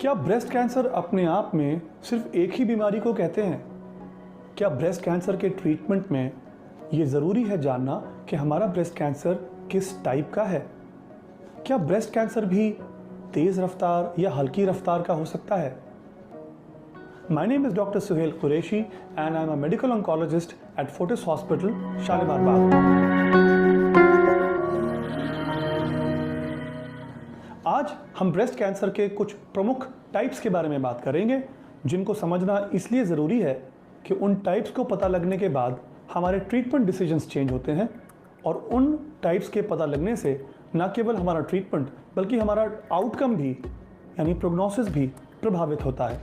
क्या breast cancer अपने आप में सिर्फ एक ही बीमारी को कहते हैं? क्या ब्रेस्ट कैंसर के ट्रीटमेंट में ये ज़रूरी है जानना कि हमारा ब्रेस्ट कैंसर किस टाइप का है? क्या ब्रेस्ट कैंसर भी तेज़ रफ्तार या हल्की रफ्तार का हो सकता है? My name is Dr. Suhail Qureshi and I am a medical oncologist at Fortis Hospital, Shalimar Bagh. आज हम ब्रेस्ट कैंसर के कुछ प्रमुख टाइप्स के बारे में बात करेंगे, जिनको समझना इसलिए ज़रूरी है कि उन टाइप्स को पता लगने के बाद हमारे ट्रीटमेंट डिसीजंस चेंज होते हैं और उन टाइप्स के पता लगने से न केवल हमारा ट्रीटमेंट बल्कि हमारा आउटकम भी यानी प्रोग्नोसिस भी प्रभावित होता है।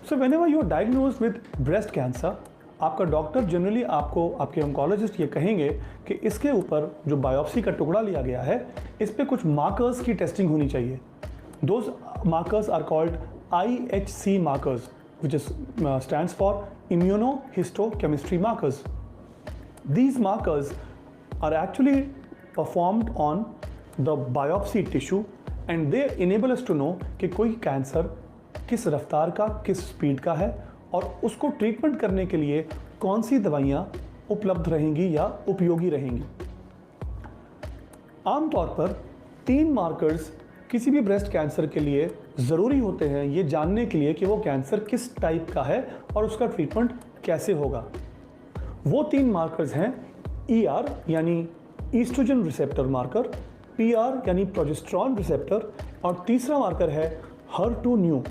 So whenever you are diagnosed with breast cancer, आपका डॉक्टर जनरली आपको, आपके ऑन्कोलॉजिस्ट ये कहेंगे कि इसके ऊपर जो बायोप्सी का टुकड़ा लिया गया है, इस पे कुछ मार्कर्स की टेस्टिंग होनी चाहिए। Those markers are called IHC markers, which stands for immunohistochemistry markers. These markers are actually performed on the biopsy tissue and they enable us to know कि कोई कैंसर किस रफ्तार का, किस स्पीड का है और उसको ट्रीटमेंट करने के लिए कौन सी दवाइयाँ उपलब्ध रहेंगी या उपयोगी रहेंगी। आमतौर पर 3 मार्कर्स किसी भी ब्रेस्ट कैंसर के लिए ज़रूरी होते हैं ये जानने के लिए कि वो कैंसर किस टाइप का है और उसका ट्रीटमेंट कैसे होगा। वो 3 मार्कर्स हैं ER यानी ईस्ट्रोजन रिसेप्टर मार्कर, PR यानी प्रोजेस्टेरॉन रिसेप्टर और तीसरा मार्कर है HER2/neu।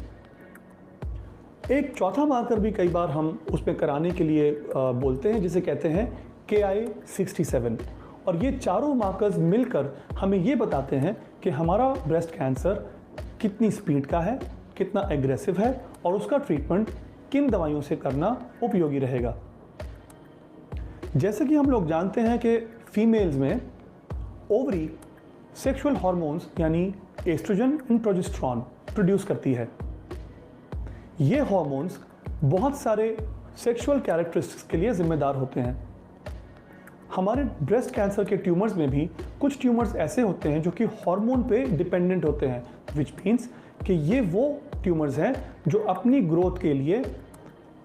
एक चौथा मार्कर भी कई बार हम उसमें कराने के लिए बोलते हैं, जिसे कहते हैं Ki-67, और ये चारों मार्कर्स मिलकर हमें ये बताते हैं कि हमारा ब्रेस्ट कैंसर कितनी स्पीड का है, कितना एग्रेसिव है और उसका ट्रीटमेंट किन दवाइयों से करना उपयोगी रहेगा। जैसे कि हम लोग जानते हैं कि फीमेल्स में ओवरी सेक्सुअल हार्मोन्स यानी एस्ट्रोजन एंड प्रोजेस्टेरॉन प्रोड्यूस करती है। ये हार्मोन्स बहुत सारे सेक्सुअल कैरेक्टरिस्टिक्स के लिए जिम्मेदार होते हैं। हमारे ब्रेस्ट कैंसर के ट्यूमर्स में भी कुछ ट्यूमर्स ऐसे होते हैं जो कि हार्मोन पे डिपेंडेंट होते हैं, विच मीन्स कि ये वो ट्यूमर्स हैं जो अपनी ग्रोथ के लिए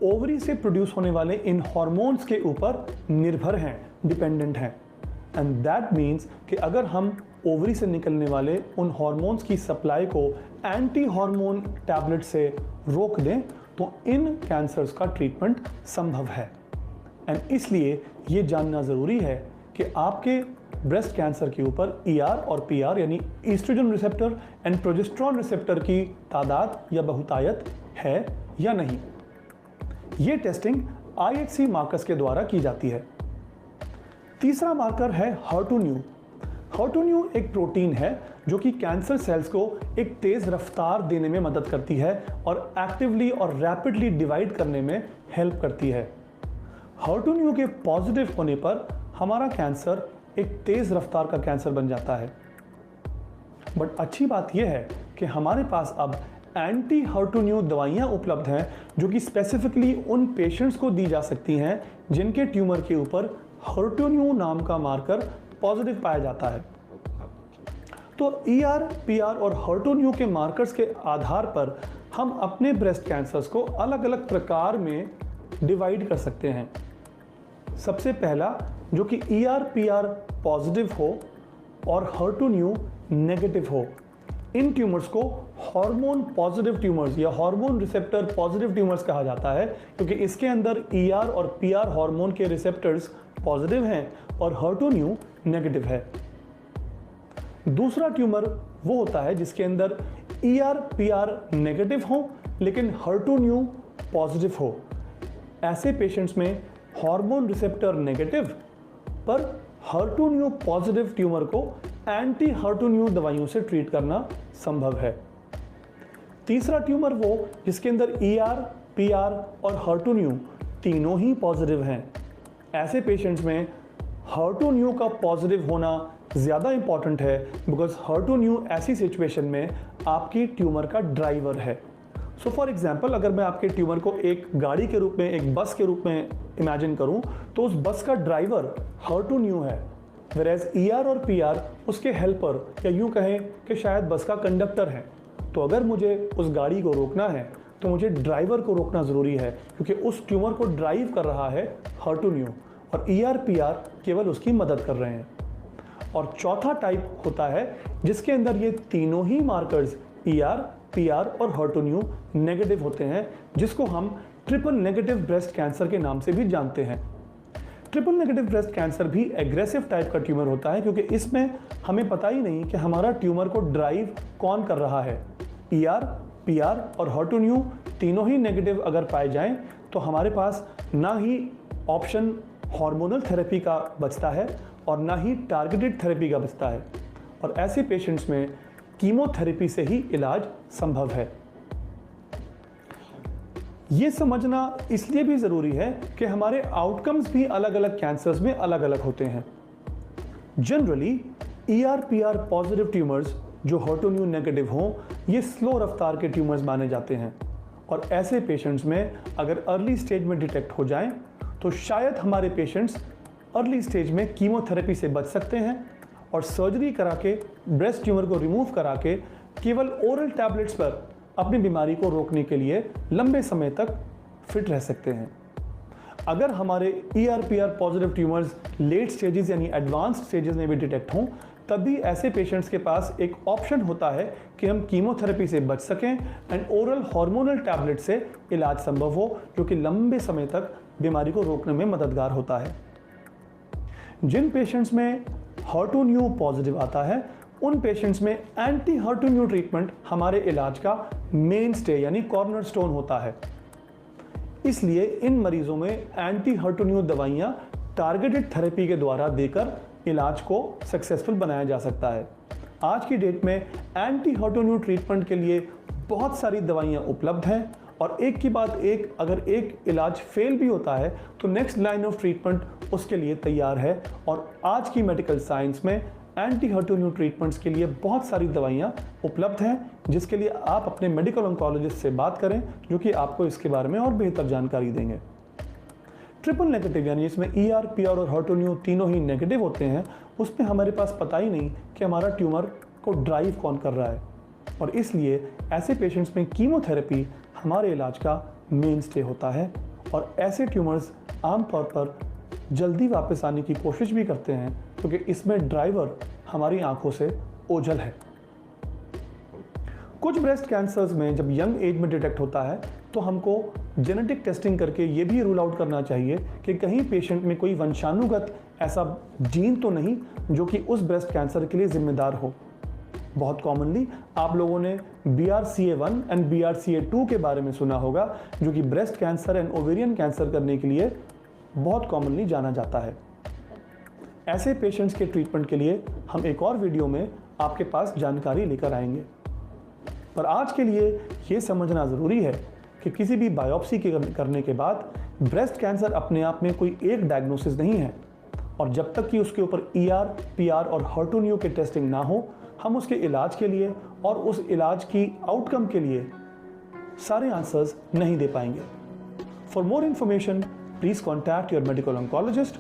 ओवरी से प्रोड्यूस होने वाले इन हार्मोन्स के ऊपर निर्भर हैं, डिपेंडेंट हैं। एंड दैट मीन्स कि अगर हम ओवरी से निकलने वाले उन हार्मोन्स की सप्लाई को एंटी हार्मोन टैबलेट से रोक दें तो इन कैंसर्स का ट्रीटमेंट संभव है। एंड इसलिए ये जानना ज़रूरी है कि आपके ब्रेस्ट कैंसर के ऊपर ER और PR यानी oestrogen receptor and progesterone receptor की तादाद या बहुतायत है या नहीं। ये टेस्टिंग IHC मार्कर्स के द्वारा की जाती है। तीसरा मार्कर है HER2/neu। HER2/neu एक प्रोटीन है जो कि कैंसर सेल्स को एक तेज़ रफ्तार देने में मदद करती है और एक्टिवली और रैपिडली डिवाइड करने में हेल्प करती है। HER2/neu के पॉजिटिव होने पर हमारा कैंसर एक तेज़ रफ्तार का कैंसर बन जाता है। बट अच्छी बात यह है कि हमारे पास अब एंटी HER2/neu दवाइयाँ उपलब्ध हैं जो कि स्पेसिफिकली उन पेशेंट्स को दी जा सकती हैं जिनके ट्यूमर के ऊपर HER2/neu नाम का मार्कर पॉजिटिव पाया जाता है। तो ER, PR और HER2/neu के मार्कर्स के आधार पर हम अपने ब्रेस्ट कैंसर्स को अलग अलग प्रकार में डिवाइड कर सकते हैं। सबसे पहला जो कि ER, PR पॉजिटिव हो और HER2/neu नेगेटिव हो, इन ट्यूमर्स को हार्मोन पॉजिटिव ट्यूमर्स या हार्मोन रिसेप्टर पॉजिटिव ट्यूमर्स कहा जाता है, क्योंकि इसके अंदर ER और PR हार्मोन के रिसेप्टर्स पॉजिटिव हैं और HER2/neu नेगेटिव है। दूसरा ट्यूमर वो होता है जिसके अंदर ER, PR नेगेटिव हो लेकिन HER2/neu पॉजिटिव हो। ऐसे पेशेंट्स में हार्मोन रिसेप्टर नेगेटिव पर HER2/neu पॉजिटिव ट्यूमर को एंटी HER2/neu दवाइयों से ट्रीट करना संभव है। तीसरा ट्यूमर वो जिसके अंदर ER, PR और HER2/neu तीनों ही पॉजिटिव हैं। ऐसे पेशेंट्स में HER2/neu का पॉजिटिव होना ज़्यादा इंपॉर्टेंट है, बिकॉज HER2/neu ऐसी सिचुएशन में आपकी ट्यूमर का ड्राइवर है। सो फॉर एग्जाम्पल, अगर मैं आपके ट्यूमर को एक गाड़ी के रूप में, एक बस के रूप में इमेजिन करूं, तो उस बस का ड्राइवर HER2/neu है, whereas ER और PR उसके हेल्पर या यूं कहें कि शायद बस का कंडक्टर है। तो अगर मुझे उस गाड़ी को रोकना है तो मुझे ड्राइवर को रोकना ज़रूरी है, क्योंकि उस ट्यूमर को ड्राइव कर रहा है HER2/neu और ER/PR केवल उसकी मदद कर रहे हैं। और चौथा टाइप होता है जिसके अंदर ये तीनों ही मार्कर्स ER/PR और HER2/neu नेगेटिव होते हैं, जिसको हम ट्रिपल नेगेटिव ब्रेस्ट कैंसर के नाम से भी जानते हैं। ट्रिपल नेगेटिव ब्रेस्ट कैंसर भी एग्रेसिव टाइप का ट्यूमर होता है, क्योंकि इसमें हमें पता ही नहीं कि हमारा ट्यूमर को ड्राइव कौन कर रहा है। ER/PR और HER2/neu तीनों ही नेगेटिव अगर पाए जाएं तो हमारे पास ना ही ऑप्शन हार्मोनल थेरेपी का बचता है और ना ही टारगेटेड थेरेपी का बचता है, और ऐसे पेशेंट्स में कीमोथेरेपी से ही इलाज संभव है। ये समझना इसलिए भी ज़रूरी है कि हमारे आउटकम्स भी अलग अलग कैंसर्स में अलग अलग होते हैं। जनरली ER/PR पॉजिटिव ट्यूमर्स जो HER2/neu नेगेटिव हों, ये स्लो रफ्तार के ट्यूमर्स माने जाते हैं, और ऐसे पेशेंट्स में अगर अर्ली स्टेज में डिटेक्ट हो जाएं तो शायद हमारे पेशेंट्स अर्ली स्टेज में कीमोथेरेपी से बच सकते हैं और सर्जरी करा के ब्रेस्ट ट्यूमर को रिमूव करा के केवल ओरल टैबलेट्स पर अपनी बीमारी को रोकने के लिए लंबे समय तक फिट रह सकते हैं। अगर हमारे ER/PR positive tumours late stages यानी एडवांस्ड स्टेजेस में भी डिटेक्ट हों, तब भी ऐसे पेशेंट्स के पास एक ऑप्शन होता है कि हम कीमोथेरेपी से बच सकें एंड ओरल हार्मोनल टैबलेट से इलाज संभव हो, जो कि लंबे समय तक बीमारी को रोकने में मददगार होता है। जिन पेशेंट्स में HER2/neu पॉजिटिव आता है, उन पेशेंट्स में एंटी HER2/neu ट्रीटमेंट हमारे इलाज का मेन स्टे यानी कॉर्नरस्टोन होता है। इसलिए इन मरीजों में एंटी HER2/neu दवाइयां टारगेटेड थेरेपी के द्वारा देकर इलाज को सक्सेसफुल बनाया जा सकता है। आज की डेट में एंटी HER2/neu ट्रीटमेंट के लिए बहुत सारी दवाइयां उपलब्ध हैं, और एक के बाद एक अगर एक इलाज फेल भी होता है तो नेक्स्ट लाइन ऑफ ट्रीटमेंट उसके लिए तैयार है। और आज की मेडिकल साइंस में एंटी HER2/neu ट्रीटमेंट्स के लिए बहुत सारी दवाइयाँ उपलब्ध हैं, जिसके लिए आप अपने मेडिकल ऑन्कोलॉजिस्ट से बात करें, जो कि आपको इसके बारे में और बेहतर जानकारी देंगे। ट्रिपल नेगेटिव यानी इसमें ER/PR और HER2/neu तीनों ही नेगेटिव होते हैं, उसमें हमारे पास पता ही नहीं कि हमारा ट्यूमर को ड्राइव कौन कर रहा है, और इसलिए ऐसे पेशेंट्स में कीमोथेरेपी हमारे इलाज का मेन स्टे होता है। और ऐसे ट्यूमर्स आमतौर पर जल्दी वापस आने की कोशिश भी करते हैं, क्योंकि इसमें ड्राइवर हमारी आंखों से ओझल है। कुछ ब्रेस्ट कैंसर्स में जब यंग एज में डिटेक्ट होता है तो हमको जेनेटिक टेस्टिंग करके ये भी रूल आउट करना चाहिए कि कहीं पेशेंट में कोई वंशानुगत ऐसा जीन तो नहीं जो कि उस ब्रेस्ट कैंसर के लिए जिम्मेदार हो। बहुत कॉमनली आप लोगों ने BRCA1 एंड BRCA2 के बारे में सुना होगा, जो कि breast cancer and ovarian cancer करने के लिए बहुत कॉमनली जाना जाता है। ऐसे पेशेंट्स के ट्रीटमेंट के लिए हम एक और वीडियो में आपके पास जानकारी लेकर आएंगे, पर आज के लिए ये समझना ज़रूरी है कि किसी भी बायोप्सी करने के बाद ब्रेस्ट कैंसर अपने आप में कोई एक डायग्नोसिस नहीं है, और जब तक कि उसके ऊपर ER/PR और HER2/neu के टेस्टिंग ना हो, हम उसके इलाज के लिए और उस इलाज की आउटकम के लिए सारे आंसर्स नहीं दे पाएंगे। For more information please contact your medical oncologist.